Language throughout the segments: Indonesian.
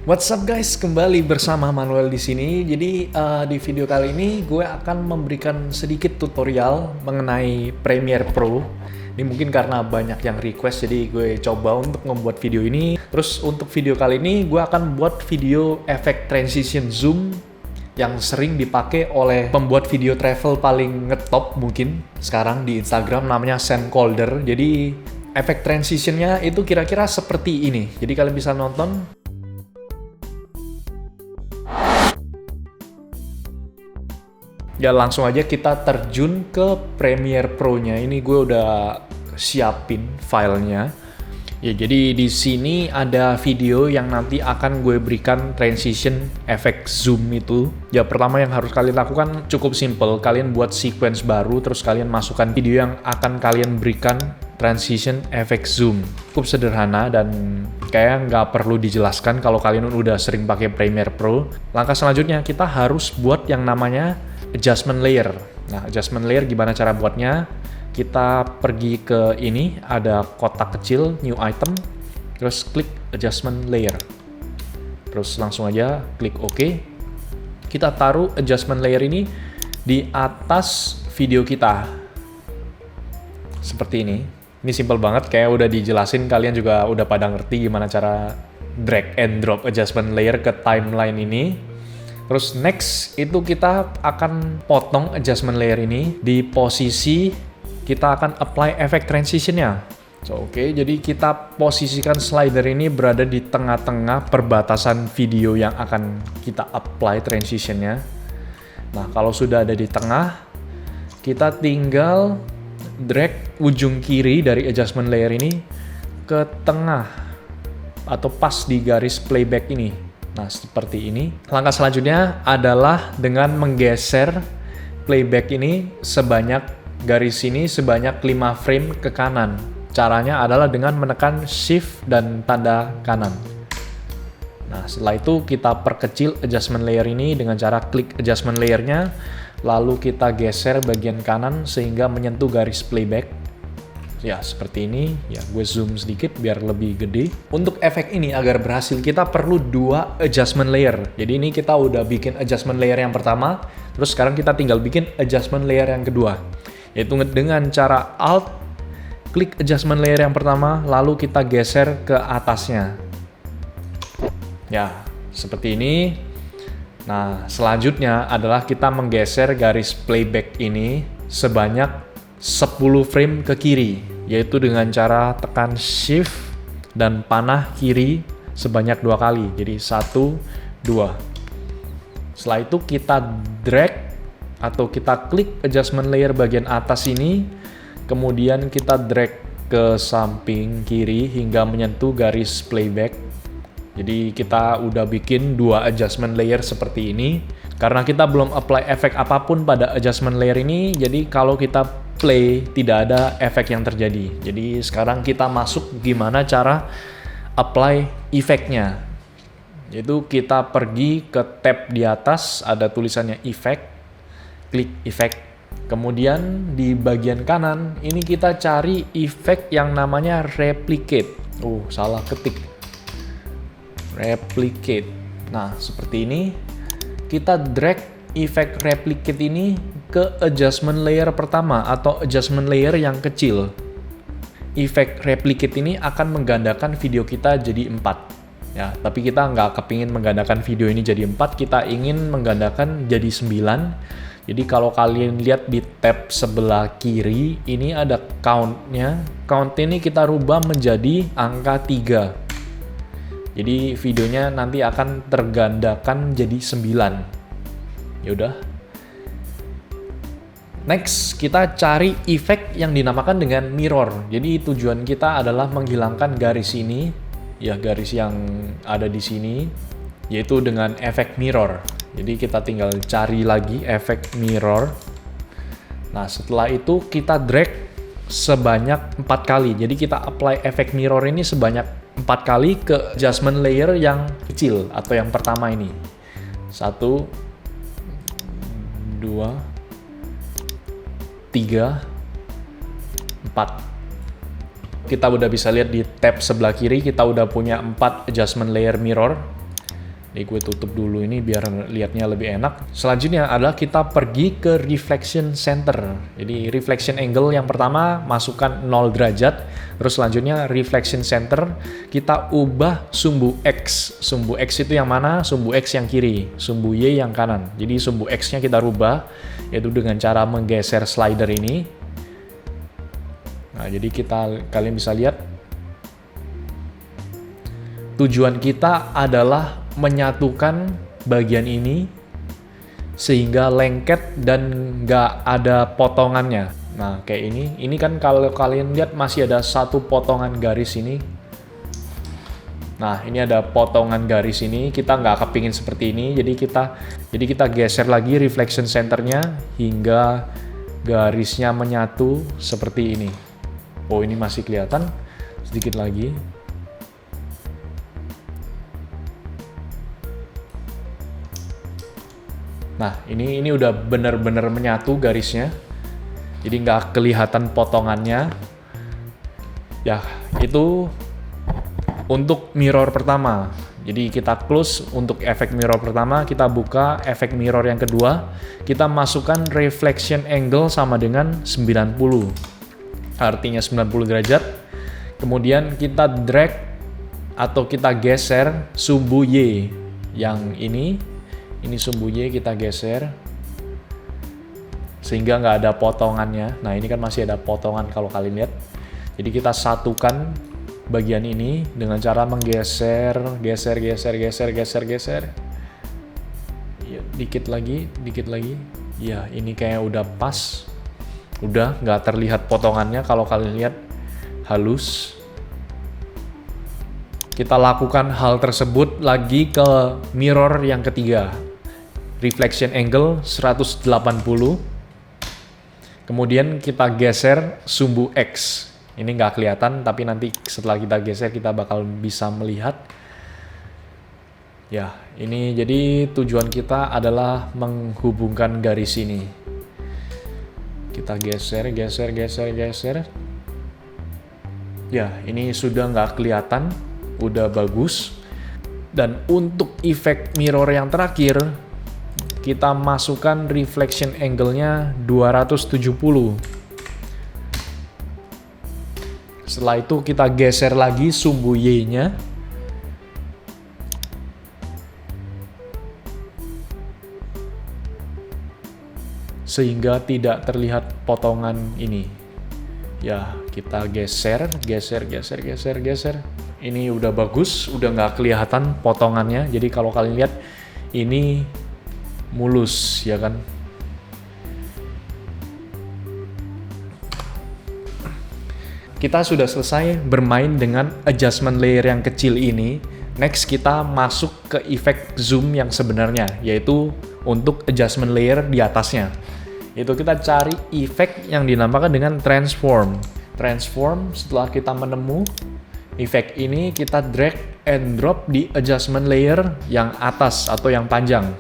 What's up guys, kembali bersama Manuel di sini. Jadi di video kali ini gue akan memberikan sedikit tutorial mengenai Premiere Pro. Ini mungkin karena banyak yang request, jadi gue coba untuk membuat video ini. Terus untuk video kali ini gue akan buat video efek transition zoom yang sering dipakai oleh pembuat video travel paling ngetop mungkin sekarang di Instagram, namanya Sam Calder. Jadi efek transitionnya itu kira-kira seperti ini. Jadi kalian bisa nonton. Ya langsung aja kita terjun ke Premiere Pro-nya. Ini gue udah siapin filenya. Ya jadi di sini ada video yang nanti akan gue berikan transition efek zoom itu. Ya pertama yang harus kalian lakukan cukup simple. Kalian buat sequence baru, terus kalian masukkan video yang akan kalian berikan transition efek zoom. Cukup sederhana dan kayak nggak perlu dijelaskan kalau kalian udah sering pakai Premiere Pro. Langkah selanjutnya kita harus buat yang namanya adjustment layer. Nah, adjustment layer gimana cara buatnya? Kita pergi ke ini, ada kotak kecil, new item, terus klik adjustment layer. Terus langsung aja klik OK. Kita taruh adjustment layer ini di atas video kita. Seperti ini. Ini simple banget, kayak udah dijelasin, kalian juga udah pada ngerti gimana cara drag and drop adjustment layer ke timeline ini. Terus next itu kita akan potong adjustment layer ini di posisi kita akan apply efek transitionnya. Oke, jadi kita posisikan slider ini berada di tengah-tengah perbatasan video yang akan kita apply transitionnya. Nah, kalau sudah ada di tengah, kita tinggal drag ujung kiri dari adjustment layer ini ke tengah atau pas di garis playback ini. Nah, seperti ini. Langkah selanjutnya adalah dengan menggeser playback ini garis ini sebanyak 5 frame ke kanan. Caranya adalah dengan menekan shift dan tanda kanan. Nah, setelah itu kita perkecil adjustment layer ini dengan cara klik adjustment layernya, lalu kita geser bagian kanan sehingga menyentuh garis playback. Ya, seperti ini. Ya, gue zoom sedikit biar lebih gede. Untuk efek ini agar berhasil, kita perlu 2 adjustment layer. Jadi ini kita udah bikin adjustment layer yang pertama, terus sekarang kita tinggal bikin adjustment layer yang kedua. Yaitu dengan cara Alt, klik adjustment layer yang pertama, lalu kita geser ke atasnya. Ya, seperti ini. Nah, selanjutnya adalah kita menggeser garis playback ini sebanyak 10 frame ke kiri, yaitu dengan cara tekan shift dan panah kiri sebanyak 2 kali. Jadi 1, 2. Setelah itu kita drag atau kita klik adjustment layer bagian atas ini, kemudian kita drag ke samping kiri hingga menyentuh garis playback. Jadi kita udah bikin 2 adjustment layer seperti ini. Karena kita belum apply efek apapun pada adjustment layer ini, jadi kalau kita play tidak ada efek yang terjadi. Jadi sekarang kita masuk gimana cara apply efeknya. Yaitu kita pergi ke tab di atas, ada tulisannya efek, klik efek. Kemudian di bagian kanan ini kita cari efek yang namanya replicate. Salah ketik. Replicate. Nah, seperti ini. Kita drag efek replicate ini ke adjustment layer pertama atau adjustment layer yang kecil. Efek replicate ini akan menggandakan video kita jadi 4. Ya, tapi kita nggak kepingin menggandakan video ini jadi 4, kita ingin menggandakan jadi 9. Jadi kalau kalian lihat di tab sebelah kiri, ini ada count-nya. Count ini kita rubah menjadi angka 3. Jadi videonya nanti akan tergandakan jadi 9. Yaudah. Next, kita cari efek yang dinamakan dengan mirror. Jadi tujuan kita adalah menghilangkan garis ini, ya garis yang ada di sini, yaitu dengan efek mirror. Jadi kita tinggal cari lagi efek mirror. Nah, setelah itu kita drag sebanyak 4 kali. Jadi kita apply efek mirror ini sebanyak 4 kali ke adjustment layer yang kecil atau yang pertama ini. 1, 2, 3, 4. Kita udah bisa lihat di tab sebelah kiri, kita udah punya 4 adjustment layer mirror. Jadi gue tutup dulu ini biar lihatnya lebih enak. Selanjutnya adalah kita pergi ke reflection center. Jadi reflection angle yang pertama masukkan 0 derajat. Terus selanjutnya reflection center kita ubah sumbu X. Sumbu X itu yang mana? Sumbu X yang kiri, sumbu Y yang kanan. Jadi sumbu X-nya kita rubah yaitu dengan cara menggeser slider ini. Nah, jadi kalian bisa lihat tujuan kita adalah menyatukan bagian ini sehingga lengket dan nggak ada potongannya. Nah, kayak ini kan kalau kalian lihat masih ada satu potongan garis ini. Nah, ini ada potongan garis ini, kita nggak kepingin seperti ini, jadi kita geser lagi reflection centernya hingga garisnya menyatu seperti ini. Oh, ini masih kelihatan, sedikit lagi. Nah, ini udah bener-bener menyatu garisnya. Jadi nggak kelihatan potongannya. Ya, itu untuk mirror pertama. Jadi kita close untuk efek mirror pertama, kita buka efek mirror yang kedua. Kita masukkan reflection angle sama dengan 90. Artinya 90 derajat. Kemudian kita drag atau kita geser sumbu Y yang ini sumbu Y kita geser sehingga nggak ada potongannya. Nah, ini kan masih ada potongan kalau kalian lihat. Jadi kita satukan bagian ini dengan cara menggeser, geser. Ya, dikit lagi. Ya, ini kayak udah pas. Udah nggak terlihat potongannya kalau kalian lihat halus. Kita lakukan hal tersebut lagi ke mirror yang ketiga. Reflection angle 180. Kemudian kita geser sumbu X. Ini nggak kelihatan, tapi nanti setelah kita geser kita bakal bisa melihat. Ya, ini jadi tujuan kita adalah menghubungkan garis ini. Kita geser. Ya, ini sudah nggak kelihatan, udah bagus. Dan untuk efek mirror yang terakhir, kita masukkan reflection angle-nya 270. Setelah itu kita geser lagi sumbu Y-nya. Sehingga tidak terlihat potongan ini. Ya, kita geser. Ini udah bagus, udah nggak kelihatan potongannya. Jadi kalau kalian lihat, ini mulus, ya kan? Kita sudah selesai bermain dengan adjustment layer yang kecil ini. Next kita masuk ke efek zoom yang sebenarnya, yaitu untuk adjustment layer di atasnya. Itu kita cari efek yang dinamakan dengan transform. Transform, setelah kita menemu efek ini, kita drag and drop di adjustment layer yang atas atau yang panjang.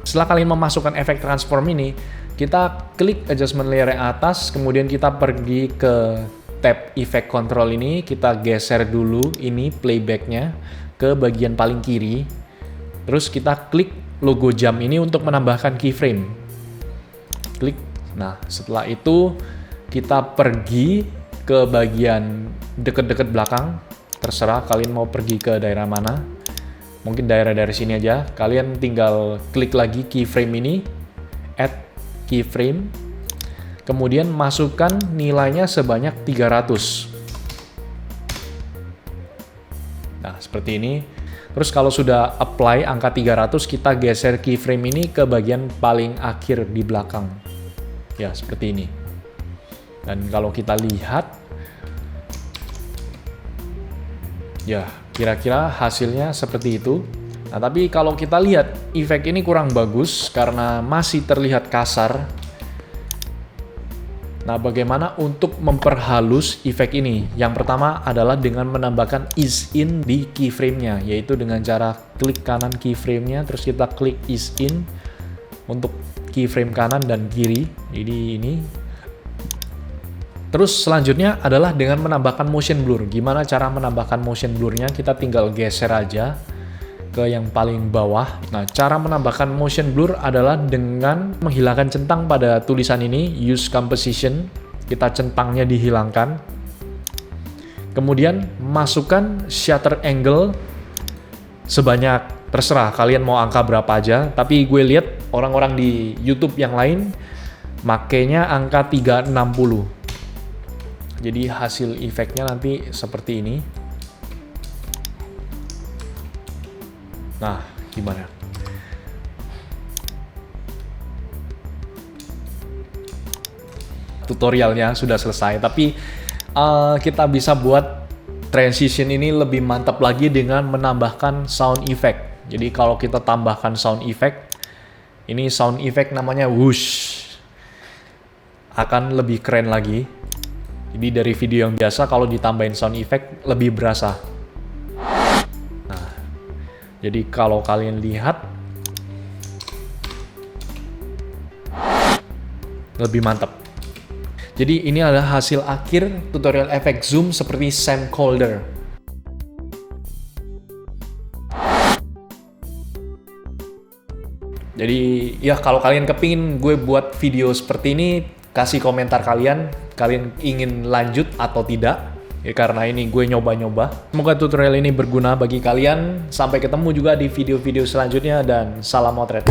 Setelah kalian memasukkan efek transform ini, kita klik adjustment layer yang atas, kemudian kita pergi ke tab effect control ini, kita geser dulu ini playbacknya ke bagian paling kiri. Terus kita klik logo jam ini untuk menambahkan keyframe. Klik. Nah, setelah itu kita pergi ke bagian deket-deket belakang. Terserah kalian mau pergi ke daerah mana. Mungkin daerah dari sini aja. Kalian tinggal klik lagi keyframe ini, add keyframe. Kemudian masukkan nilainya sebanyak 300. Nah, seperti ini. Terus kalau sudah apply angka 300, kita geser keyframe ini ke bagian paling akhir di belakang. Ya, seperti ini. Dan kalau kita lihat, ya, kira-kira hasilnya seperti itu. Nah, tapi kalau kita lihat, efek ini kurang bagus karena masih terlihat kasar. Nah, bagaimana untuk memperhalus efek ini? Yang pertama adalah dengan menambahkan ease in di keyframe-nya, yaitu dengan cara klik kanan keyframe-nya, terus kita klik ease in untuk keyframe kanan dan kiri. Jadi ini. Terus selanjutnya adalah dengan menambahkan motion blur. Gimana cara menambahkan motion blur-nya? Kita tinggal geser aja ke yang paling bawah. Nah, cara menambahkan motion blur adalah dengan menghilangkan centang pada tulisan ini, use composition. Kita centangnya dihilangkan. Kemudian masukkan shutter angle sebanyak, terserah kalian mau angka berapa aja, tapi gue lihat orang-orang di YouTube yang lain makainya angka 360. Jadi hasil efeknya nanti seperti ini. Nah, gimana? Tutorialnya sudah selesai, tapi kita bisa buat transition ini lebih mantap lagi dengan menambahkan sound effect. Jadi kalau kita tambahkan sound effect, ini sound effect namanya whoosh, akan lebih keren lagi. Jadi dari video yang biasa kalau ditambahin sound effect lebih berasa. Nah, jadi kalau kalian lihat lebih mantap. Jadi ini adalah hasil akhir tutorial efek zoom seperti Sam Calder. Jadi ya kalau kalian kepingin gue buat video seperti ini, kasih komentar kalian ingin lanjut atau tidak. Ya karena ini gue nyoba-nyoba. Semoga tutorial ini berguna bagi kalian. Sampai ketemu juga di video-video selanjutnya dan salam motret.